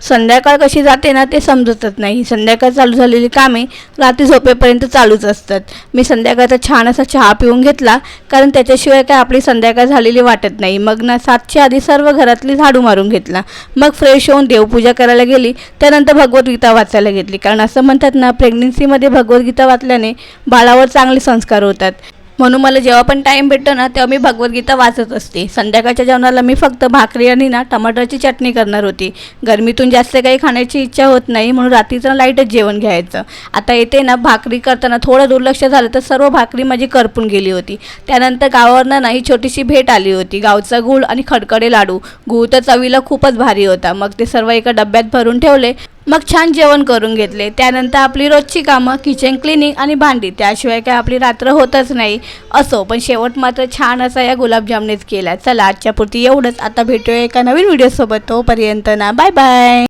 संध्याकाळ कशी जाते ना ते समजतच नाही. संध्याकाळ चालू झालेली कामे रात्री झोपेपर्यंत चालूच असतात. मी संध्याकाळचा छान असा चहा पिऊन घेतला, कारण त्याच्याशिवाय काय आपली संध्याकाळ झालेली वाटत नाही. मग ना 7च्या आधी सर्व घरातली झाडू मारून घेतला. मग फ्रेश होऊन देवपूजा करायला गेली. त्यानंतर भगवद्गीता वाचायला घेतली, कारण असं म्हणतात ना प्रेग्नन्सीमध्ये भगवद्गीता वाचल्याने बाळावर चांगले संस्कार होतात. म्हणून मला जेव्हा पण टाईम भेटतो ना तेव्हा मी भगवद्गीता वाचत असते. संध्याकाळच्या जेवणाला मी फक्त भाकरी आणि ना टमाटरची चटणी करणार होती. गरमीतून जास्त काही खाण्याची इच्छा होत नाही, म्हणून रात्रीचं लाईटच जेवण घ्यायचं. आता येते ना भाकरी करताना थोडं दुर्लक्ष झालं तर सर्व भाकरी माझी करपून गेली होती. त्यानंतर गावावरनं ना ही छोटीशी भेट आली होती. गावचा गूळ आणि खडखडे लाडू. गूळ तर चवीला खूपच भारी होता. मग ते सर्व एका डब्यात भरून ठेवले. मग छान जेवण करून घेतले. त्यानंतर आपली रोजची कामं, किचन क्लिनिंग आणि भांडी, त्याशिवाय काय आपली रात्र होतच नाही. असो, पण शेवट मात्र छान असा या गुलाबजामनेच केला. चला आजच्या पुरती एवढंच. आता भेटूया एका नवीन व्हिडिओसोबत. तोपर्यंत ना बाय बाय.